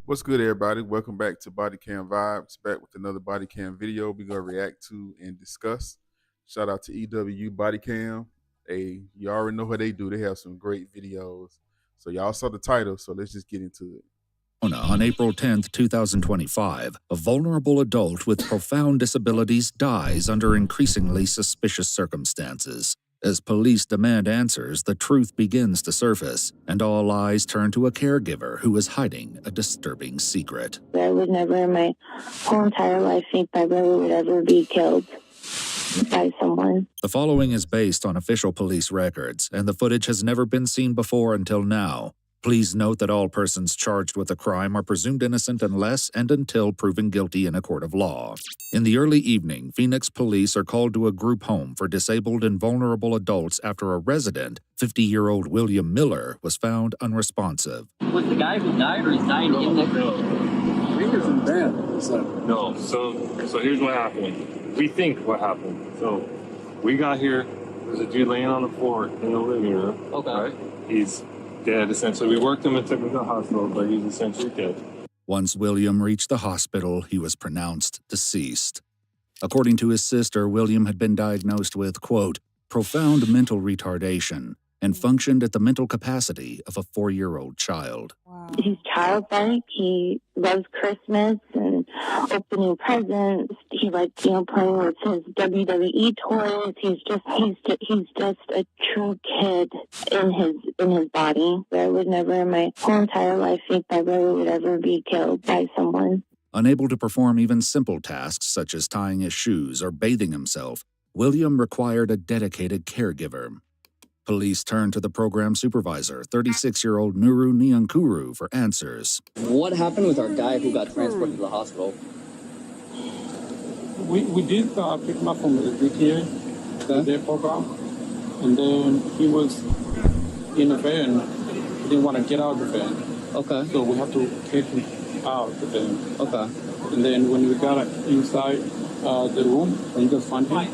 What's good, everybody? Welcome back to Bodycam Vibes. Back with another Bodycam video we're gonna react to and discuss. Shout out to EW Bodycam. You already know what they do. They have some great videos. So y'all saw the title, so let's just get into it. On April 10th, 2025, a vulnerable adult with profound disabilities dies under increasingly suspicious circumstances. As police demand answers, the truth begins to surface, and all eyes turn to a caregiver who is hiding a disturbing secret. I would never in my whole entire life think my brother would ever be killed by someone. The following is based on official police records, and the footage has never been seen before until now. Please note that all persons charged with a crime are presumed innocent unless and until proven guilty in a court of law. In the early evening, Phoenix police are called to a group home for disabled and vulnerable adults after a resident, 50-year-old William Miller, was found unresponsive. Was the guy who died or is dying in the He was in bed. No, so here's what happened. We think what happened. So we got here, there's a dude laying on the floor in the living room. Okay. Right? He's dead, essentially. We worked him and took him to the hospital, but he's essentially dead. Once William reached the hospital, he was pronounced deceased. According to his sister, William had been diagnosed with, quote, profound mental retardation and functioned at the mental capacity of a 4-year-old child. Wow. He's childlike. He loves Christmas and opening presents. He likes, playing with his WWE toys. He's just a true kid in his body. I would never in my whole entire life think my brother would ever be killed by someone. Unable to perform even simple tasks such as tying his shoes or bathing himself, William required a dedicated caregiver. Police turned to the program supervisor, 36-year-old Nuru Nyankuru, for answers. What happened with our guy who got transported to the hospital? We did pick him up from the DTA, their program, and then he was in a van. He didn't want to get out of the van. Okay. So we have to take him out of the van. Okay. And then when we got inside the room, when you just found him,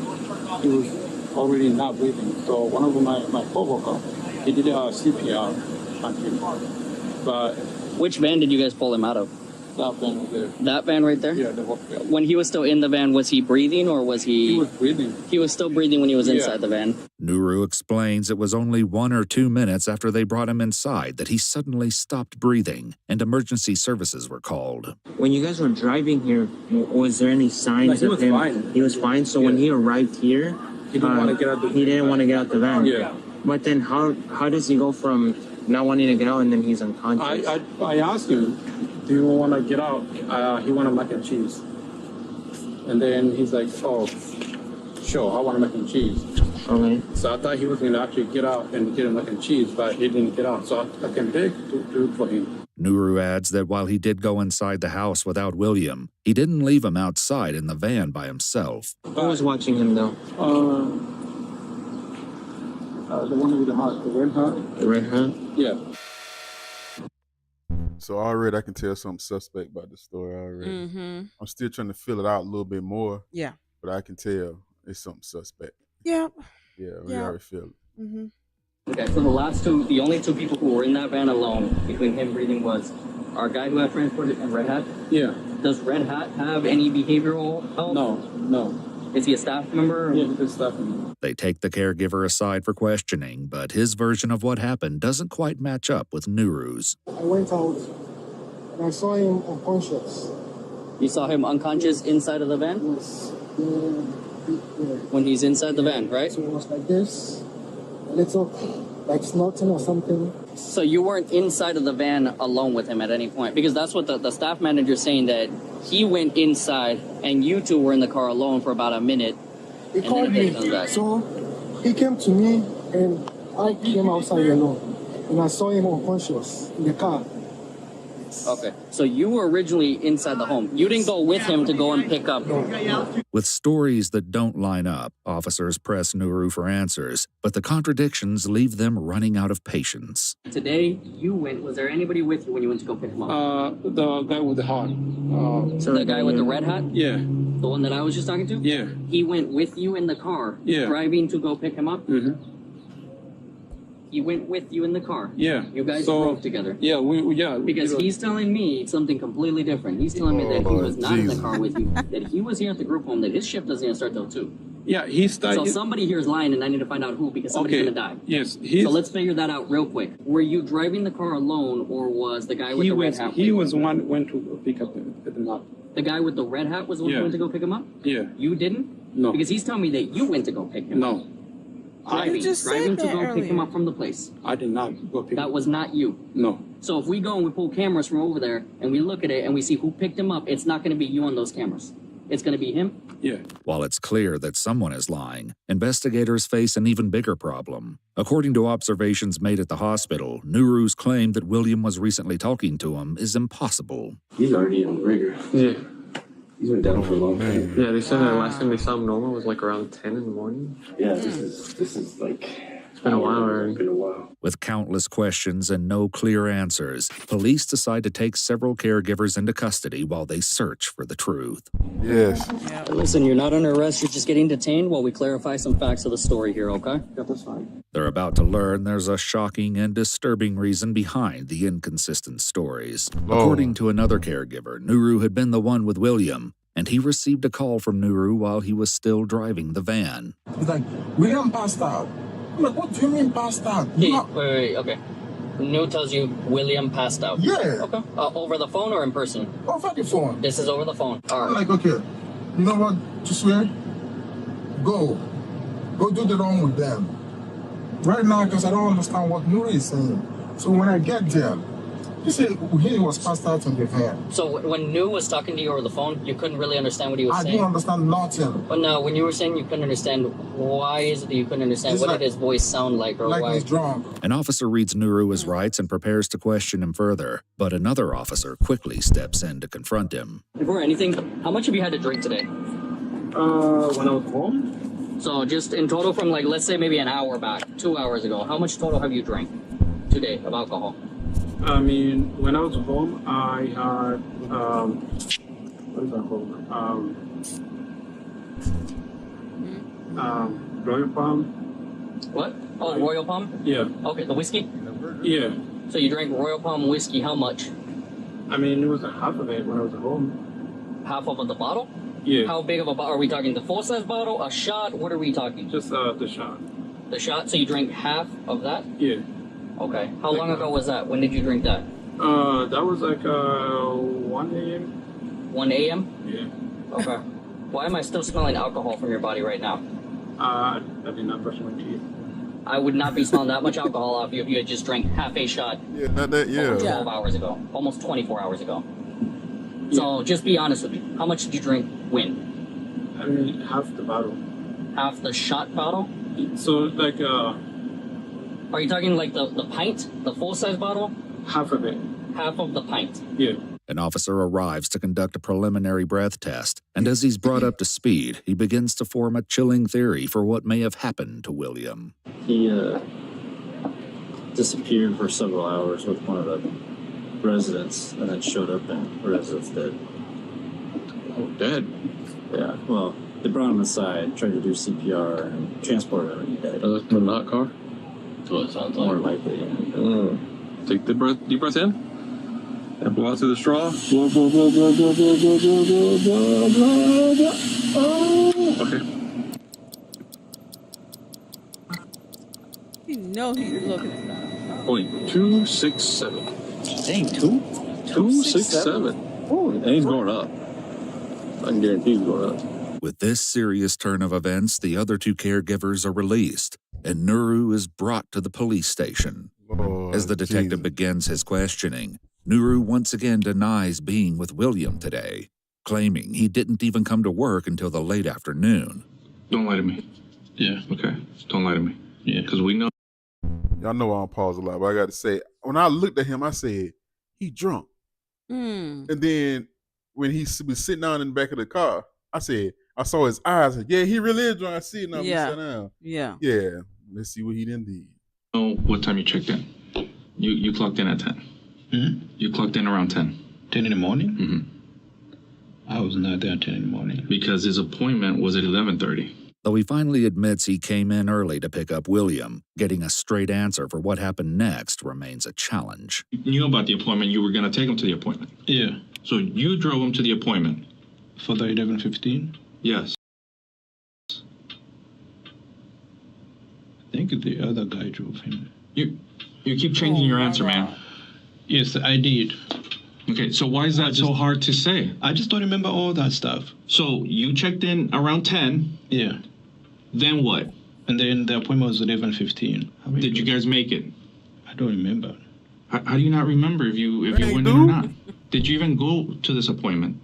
he was already not breathing. So one of my co-worker, he did CPR on him. But Which van did you guys pull him out of? that van was there. That van right there? Yeah, the work van. When he was still in the van, was he breathing or was he... He was breathing. He was still breathing when he was inside the van. Nuru explains it was only 1 or 2 minutes after they brought him inside that he suddenly stopped breathing, and emergency services were called. When you guys were driving here, was there any signs he of was him? fine. He was fine. So when he arrived here, He didn't want to get out the van. he didn't want to get out the van. Yeah. But then how does he go from not wanting to get out and then he's unconscious? I asked him, do you want to get out? He wanted mac and cheese. And then he's like, oh, sure, I want mac and cheese. Okay. So I thought he was going to actually get out and get a mac and cheese, but he didn't get out. So I came back to do it for him. Nuru adds that while he did go inside the house without William, he didn't leave him outside in the van by himself. Who was watching him though? The one with the heart, the red heart. The red hat? Yeah. So already I can tell something suspect about the story already. I'm still trying to fill it out a little bit more. Yeah. But I can tell it's something suspect. Yeah. Yeah, we already feel it. Okay, so the only two people who were in that van alone, between him breathing, was our guy who got transported and Red Hat. Yeah. Does Red Hat have any behavioral help? No. Is he a staff member? Yeah, he's a staff member. They take the caregiver aside for questioning, but his version of what happened doesn't quite match up with Nuru's. I went out and I saw him unconscious. You saw him unconscious inside of the van? Yes. When he's inside the van, right? So it was like this, a little like snorting or something. So you weren't inside of the van alone with him at any point? Because that's what the staff manager's saying, that he went inside and you two were in the car alone for about a minute. He called me, so he came to me and I came outside alone. And I saw him unconscious in the car. Okay, so you were originally inside the home. You didn't go with him to go and pick up. With stories that don't line up, officers press Nuru for answers, but the contradictions leave them running out of patience. Today, was there anybody with you when you went to go pick him up? The guy with the heart. So the guy with the red hat? Yeah. The one that I was just talking to? Yeah. He went with you in the car, Yeah. driving to go pick him up? Mm-hmm. he went with you in the car. Yeah. You guys So, drove together. Yeah, yeah. Because he's telling me something completely different. He's telling me that he was not in the car with you, that he was here at the group home, that his shift doesn't even start till 2. Yeah, he started. So somebody here is lying, and I need to find out who, because somebody's Okay. gonna die. Yes, So let's figure that out real quick. Were you driving the car alone, or was the guy with he the red was hat? he was one went to pick up the knock. The guy with the red hat was the one who Yeah. went to go pick him up? Yeah. You didn't? No. Because he's telling me that you went to go pick him up. No, Driving, just said driving to that go pick him earlier. up from the place. I did not go pick. That was not you. No. So if we go and we pull cameras from over there and we look at it and we see who picked him up, it's not going to be you on those cameras. It's going to be him. Yeah. While it's clear that someone is lying, investigators face an even bigger problem. According to observations made at the hospital, Nuru's claim that William was recently talking to him is impossible. He's already on rigor. Yeah. He's been down for a long time. Yeah, they said that last time they saw him normal was like around 10 in the morning. Yeah, this is like. It's been a while already. It's been a while. With countless questions and no clear answers, police decide to take several caregivers into custody while they search for the truth. Yes. Listen, you're not under arrest. You're just getting detained while we clarify some facts of the story here, okay? Yeah, that's fine. They're about to learn there's a shocking and disturbing reason behind the inconsistent stories. According to another caregiver, Nuru had been the one with William, and he received a call from Nuru while he was still driving the van. He's like, William passed out. I'm like, what do you mean passed out? Wait, okay. New tells you William passed out. Yeah. Okay. Over the phone or in person? Over the phone. This is over the phone. All I'm right. like, okay, you know what, to swear? Go do the wrong with them. Right now, because I don't understand what Nuri is saying. So when I get there, he said he was passed out in the van. So when New was talking to you over the phone, you couldn't really understand what he was I saying? didn't understand nothing. But no, when you were saying you couldn't understand, why is it that you couldn't understand? It's What like- did his voice sound like, or Like why? he's drunk. An officer reads Nuru his rights and prepares to question him further, but another officer quickly steps in to confront him. Before anything, how much have you had to drink today? When I was home, So just in total from, like, let's say maybe an hour back, 2 hours ago, how much total have you drank today of alcohol? I mean, when I was home, I had what is that called? Royal Palm. What? Oh, Royal Palm? Yeah. Okay, the whiskey? Yeah. So you drank Royal Palm whiskey, how much? I mean, it was a half of it when I was at home. Half of the bottle? Yeah. How big of a bottle? Are we talking the full-size bottle, a shot? What are we talking? Just the shot. The shot? So you drank half of that? Yeah. Okay. How long ago was that? When did you drink that? That was like 1 a.m. 1 a.m.? Yeah. Okay. Why am I still smelling alcohol from your body right now? I did not brush my teeth. I would not be smelling that much alcohol off you if you had just drank half a shot Yeah, not that. over Yeah. 12 hours ago. Almost 24 hours ago. So just be honest with me. How much did you drink when? I mean, half the bottle. Half the shot bottle? So like Are you talking like the pint? The full-size bottle? half of it. Half of the pint. Yeah. An officer arrives to conduct a preliminary breath test, and as he's brought up to speed, he begins to form a chilling theory for what may have happened to William. He disappeared for several hours with one of the residents, and then showed up and the resident's dead. Oh, dead. Yeah. Well, they brought him inside, tried to do CPR, and transported him, and he died. The not car? That's what it sounds More like. likely. Take the deep breath in. And blow out through the straw. Blow, blow, blow, blow, blow, blow, blow, blow, blow, blow, blow. Oh. Okay. You know he's looking at that. 0.267. Dang, 267. Oh, and he's going up. I can guarantee he's going up. With this serious turn of events, the other two caregivers are released, and Nuru is brought to the police station. Lord As the detective Jesus. begins his questioning, Nuru once again denies being with William today, claiming he didn't even come to work until the late afternoon. Don't lie to me. Yeah. Okay. Don't lie to me. Yeah, because we know. Y'all know I don't pause a lot, but I got to say, when I looked at him, I said, he drunk. Mm. And then when he was sitting down in the back of the car, I said, I saw his eyes. I said, yeah, he really is drunk. I see it now. Yeah. He sat down. Yeah. Yeah. Let's see what he done did. Know what time you checked in. You clocked in at 10. Mm-hmm. You clocked in around 10. 10 in the morning? Mm-hmm. I was not there at 10 in the morning. Because his appointment was at 11:30. Though he finally admits he came in early to pick up William, getting a straight answer for what happened next remains a challenge. You knew about the appointment. You were going to take him to the appointment. Yeah. So you drove him to the appointment. For the 11:15? Yes. I think the other guy drove him. You keep changing your answer, man. Yes, I did. Okay, so why is that so hard to say? I just don't remember all that stuff. So you checked in around 10. Yeah. Then what? And then the appointment was 11:15. Did you guys make it? I don't remember. How do you not remember if you went in or not? Did you even go to this appointment?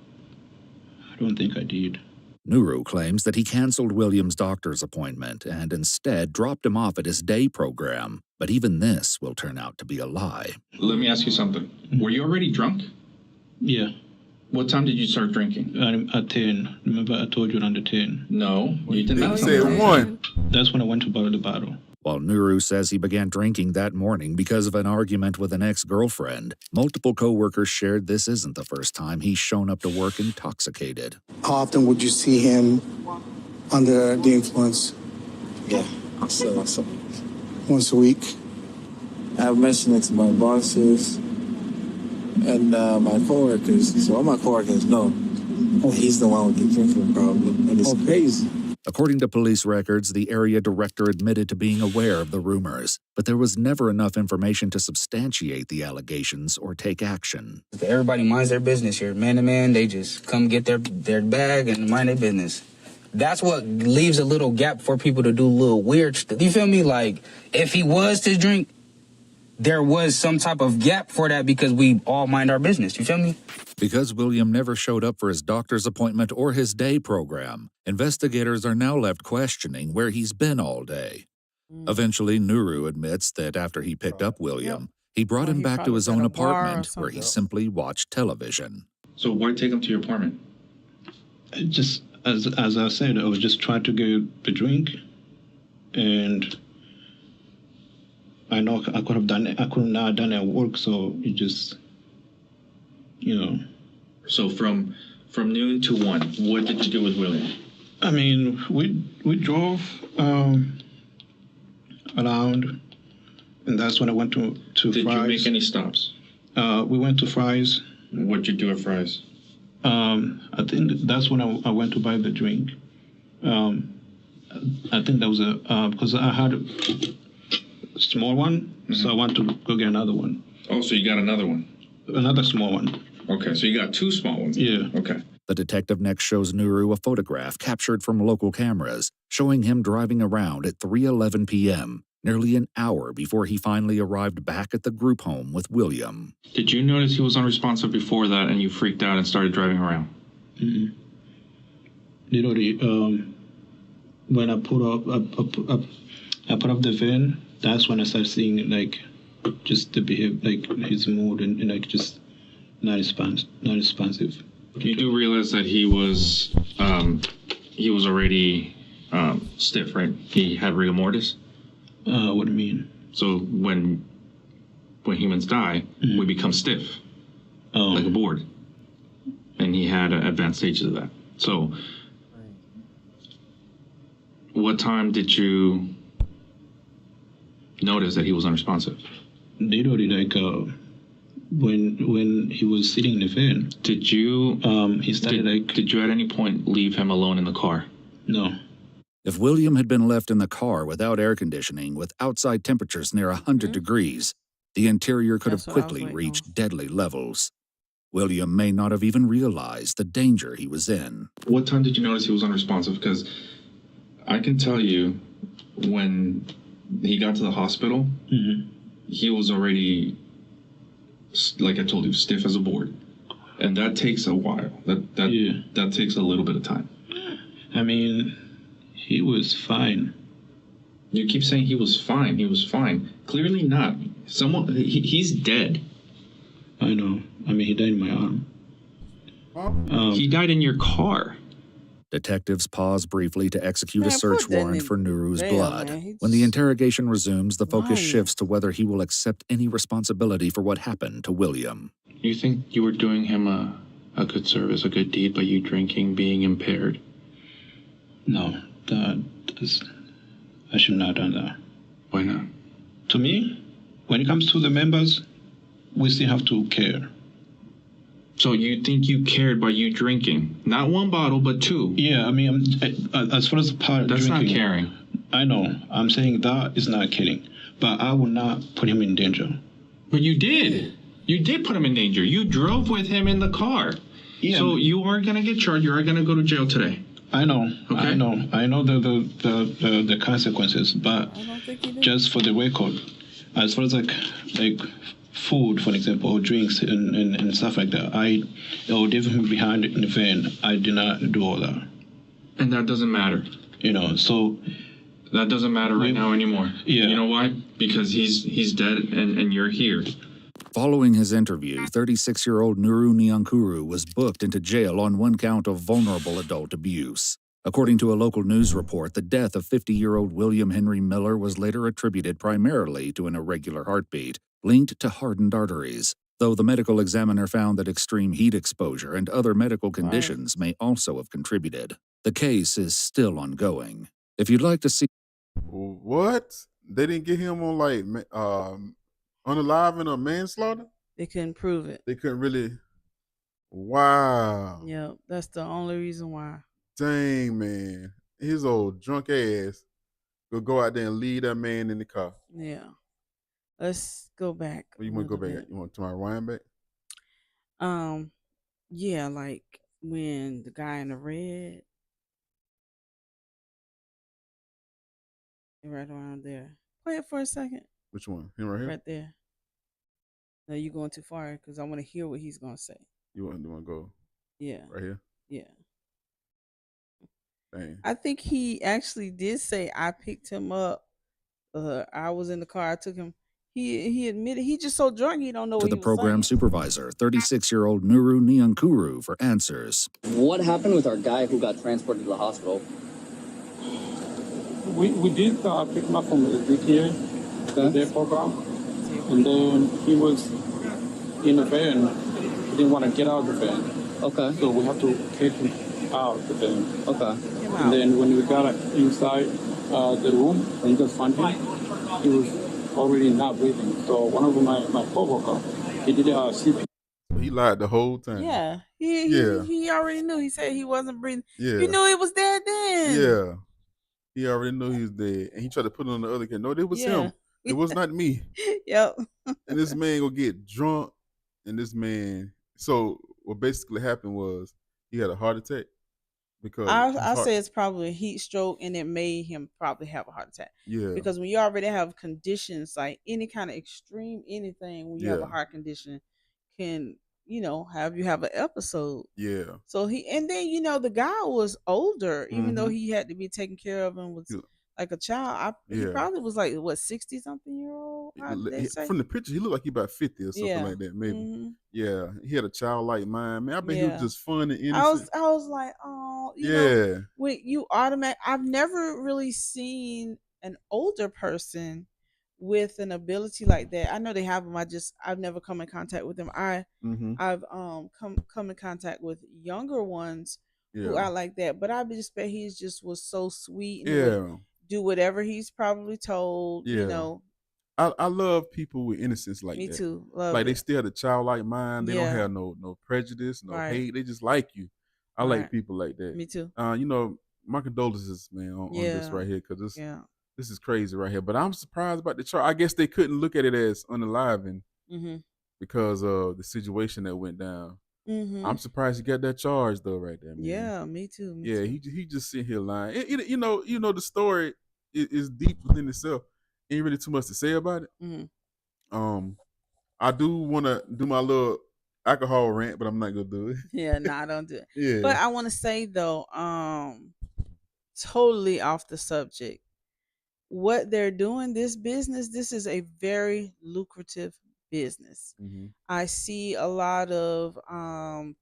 I don't think I did. Nuru claims that he canceled William's doctor's appointment and instead dropped him off at his day program. But even this will turn out to be a lie. Let me ask you something. Were you already drunk? Yeah. What time did you start drinking? At 10. Remember I told you around 10. No, you did not. Say 1. That's when I went to borrow the bottle. While Nuru says he began drinking that morning because of an argument with an ex-girlfriend, multiple co-workers shared this isn't the first time he's shown up to work intoxicated. How often would you see him under the influence? Yeah, I saw myself. Once a week? I've mentioned it to my bosses and my coworkers. So all my coworkers know he's the one with the drinking problem, and it's crazy. According to police records, the area director admitted to being aware of the rumors, but there was never enough information to substantiate the allegations or take action. Everybody minds their business here. Man to man, they just come get their bag and mind their business. That's what leaves a little gap for people to do little weird stuff. You feel me? Like, if he was to drink, there was some type of gap for that because we all mind our business. You feel me? Because William never showed up for his doctor's appointment or his day program, investigators are now left questioning where he's been all day. Eventually, Nuru admits that after he picked up William, he brought him back to his own apartment where he simply watched television. So why take him to your apartment? Just as I said, I was just trying to get a drink, and I know I could have done it. I could not have done it at work, so it just, you know. So from noon to 1, what did you do with William? I mean, we drove around, and that's when I went to Fry's. Did you make any stops? We went to Fry's. What'd you do at Fry's? I think that's when I went to buy the drink. I think that was because I had a small one, so I went to go get another one. Oh, so you got another one? Another small one. Okay, so you got 2 small ones? Yeah. Okay. The detective next shows Nuru a photograph captured from local cameras, showing him driving around at 3:11 p.m., nearly an hour before he finally arrived back at the group home with William. Did you notice he was unresponsive before that and you freaked out and started driving around? Mm-hmm. You know, when I put up the van, that's when I started seeing like just the behavior, like his mood and like just not responsive. You do realize that he was already stiff, right? He had rigor mortis. What do you mean? So when humans die, we become stiff, like a board, and he had advanced stages of that. So, what time did you notice that he was unresponsive? Literally, like when he was sitting in the van. Did you? He started Did you at any point leave him alone in the car? No. If William had been left in the car without air conditioning, with outside temperatures near 100 degrees, the interior could have quickly reached deadly levels. William may not have even realized the danger he was in. What time did you notice he was unresponsive? Because I can tell you, when he got to the hospital, he was already, like I told you, stiff as a board. And that takes a while. That takes a little bit of time. I mean, he was fine. You keep saying he was fine. He was fine. Clearly not. He's dead. I know. I mean, he died in my arm. He died in your car. Detectives pause briefly to execute a search warrant for Nuru's blood. When the interrogation resumes, the focus shifts to whether he will accept any responsibility for what happened to William. You think you were doing him a good service, a good deed by you drinking, being impaired? No. I should not have done that. Why not? To me, when it comes to the members, we still have to care. So you think you cared by you drinking? Not one bottle, but two. Yeah, I mean, as far as the part That's drinking, not caring. I know. I'm saying that is not kidding. But I will not put him in danger. But you did. You did put him in danger. You drove with him in the car. Yeah. So you are gonna get charged. You are gonna go to jail today. I know. Okay. I know the consequences. But just for the record, as far as like food, for example, or drinks and stuff like that, or leaving him behind in the van, I did not do all that. And that doesn't matter. So that doesn't matter right now anymore. Yeah. You know why? Because he's dead and you're here. Following his interview, 36-year-old Nuru Nyankuru was booked into jail on one count of vulnerable adult abuse. According to a local news report, the death of 50-year-old William Henry Miller was later attributed primarily to an irregular heartbeat, linked to hardened arteries, though the medical examiner found that extreme heat exposure and other medical conditions may also have contributed. The case is still ongoing. If you'd like to see... What? They didn't get him on like unalive or manslaughter? They couldn't prove it. They couldn't really. Wow. Yeah, that's the only reason why. Dang, man. His old drunk ass will go out there and leave that man in the car. Yeah. Let's go back. Well, you want to go back? You want to my rewind back? Yeah, like when the guy in the red, right around there. Play it for a second. Which one? Him right here? Right there. No, you're going too far because I want to hear what he's gonna say. You want to go? Yeah. Right here? Yeah. Dang. I think he actually did say I picked him up. I was in the car. I took him. He admitted he just so drunk he don't know to what the he was program saying. supervisor, 36-year-old Nuru Nyankuru, for answers. What happened with our guy who got transported to the hospital? We did pick him up from the DTA, their program, and then he was in a van. He didn't want to get out of the van. Okay. So we have to take him out of the van. Okay. And then when we got inside the room, and just found him, he was already not breathing. So one of my coworker, he did a CPR. He lied the whole time. Yeah. He already knew. He said he wasn't breathing. Yeah. You knew he was dead then. Yeah. He already knew he was dead. And he tried to put it on the other kid. No, it was him. It was not me. Yep. And this man will get drunk. And this man. So what basically happened was he had a heart attack. Because I say it's probably a heat stroke, and it made him probably have a heart attack. Yeah. Because when you already have conditions like any kind of extreme anything, when you have a heart condition, can have you have an episode. Yeah. So and then the guy was older, even though he had to be taken care of and was like a child. He probably was like 60-something-year-old. From the picture, he looked like he about 50 or something like that, maybe. Mm-hmm. Yeah, he had a childlike mind. Man, I bet he was just fun and innocent. I was like, oh, you know, when you I've never really seen an older person with an ability like that. I know they have them. I've never come in contact with them. I've come in contact with younger ones who are like that. But I just bet he just was so sweet and would do whatever he's probably told. I love people with innocence like that. Me too. Love like it. they still have a childlike mind. They don't have no prejudice, no hate. They just like you. I like people like that. Me too. My condolences, man, on this right here, because this is crazy right here. But I'm surprised about the charge. I guess they couldn't look at it as unaliving because of the situation that went down. I'm surprised he got that charge though, right there, man. Yeah, me too. He just sitting here lying. The story is deep within itself. Ain't really too much to say about it. I do want to do my little alcohol rant, but I'm not gonna do it. Yeah, no, I don't do it. Yeah. But I want to say though, totally off the subject. What they're doing, this business, this is a very lucrative business. I see a lot of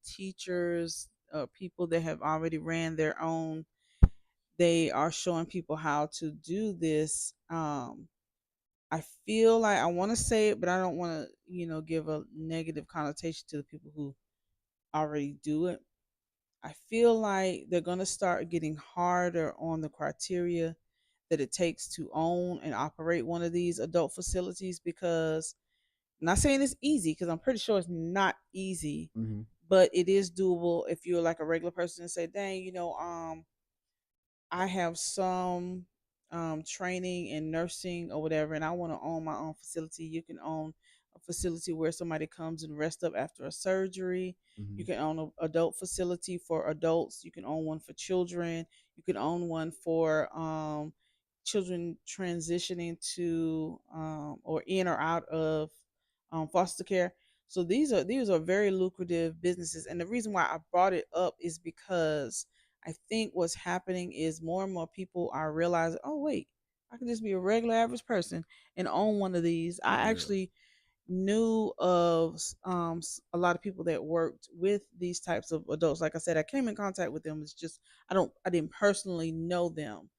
teachers, people that have already ran their own. They are showing people how to do this. I feel like I want to say it, but I don't want to, give a negative connotation to the people who already do it. I feel like they're going to start getting harder on the criteria that it takes to own and operate one of these adult facilities, because I'm not saying it's easy, because I'm pretty sure it's not easy, Mm-hmm. but it is doable if you're like a regular person and say, dang, I have some training in nursing or whatever, and I want to own my own facility. You can own a facility where somebody comes and rest up after a surgery. Mm-hmm. You can own an adult facility for adults. You can own one for children. You can own one for children transitioning to or in or out of foster care. So these are very lucrative businesses, and the reason why I brought it up is because I think what's happening is more and more people are realizing, oh wait, I can just be a regular average person and own one of these. I actually knew of a lot of people that worked with these types of adults. Like I said, I came in contact with them. It's just I didn't personally know them,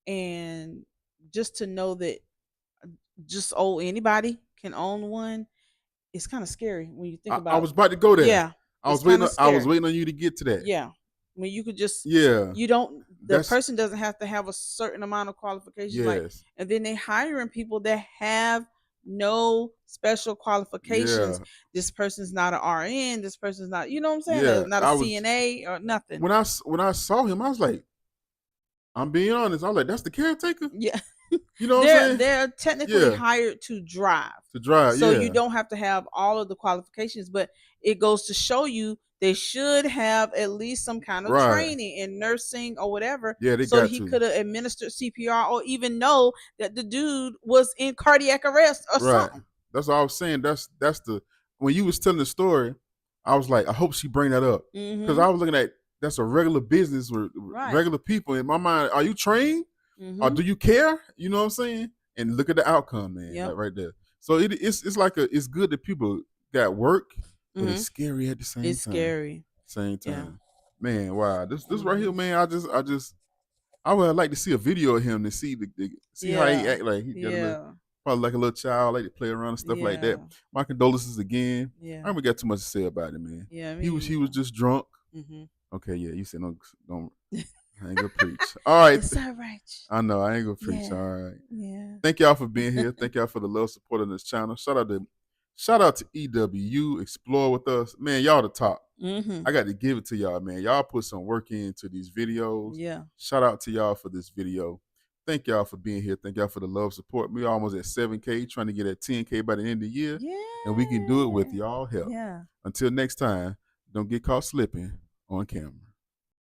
and just to know that just anybody can own one, it's kind of scary when you think I about. was about to go there. Yeah, it's kind of I was scary. waiting on you to get to that. Yeah, when you could just Yeah. you don't the That's person doesn't have to have a certain amount of qualifications, like, yes. and then they hiring people that have no special qualifications. Yeah. This person's not an RN. This person's not, you know what I'm saying? Yeah. Not a I was CNA or nothing. when I saw him, I was like, I'm being honest. I was like, that's the caretaker. Yeah. You know what I'm saying? They're technically Yeah. hired to drive. To drive. So Yeah. you don't have to have all of the qualifications, but it goes to show you they should have at least some kind of Right. training in nursing or whatever. Yeah, they so got he to. could have administered CPR or even know that the dude was in cardiac arrest or Right. something. That's all I was saying. That's the when you was telling the story, I was like, I hope she bring that up because I was looking at that's a regular business with Right. regular people. In my mind, are you trained or do you care? You know what I'm saying? And look at the outcome, man. Yep. Like right there. So it's like it's good that people got work, but it's scary at the same time. It's scary. Same time. Yeah. Man, wow. This right here, man. I would like to see a video of him to see see how he act like. He got a little, probably like a little child, like to play around and stuff like that. My condolences again. Yeah. I haven't got too much to say about it, man. Yeah, he was just drunk. Mm-hmm. Okay, yeah. You said don't I ain't gonna preach. All right. It's all right. I know I ain't gonna preach. Yeah. All right. Yeah. Thank y'all for being here. Thank y'all for the love, support on this channel. Shout out to EWU, Explore with us. Man, y'all the top. I got to give it to y'all, man. Y'all put some work into these videos. Yeah. Shout out to y'all for this video. Thank y'all for being here. Thank y'all for the love, support. We almost at 7K, trying to get at 10K by the end of the year. Yeah. And we can do it with y'all help. Yeah. Until next time, don't get caught slipping on camera.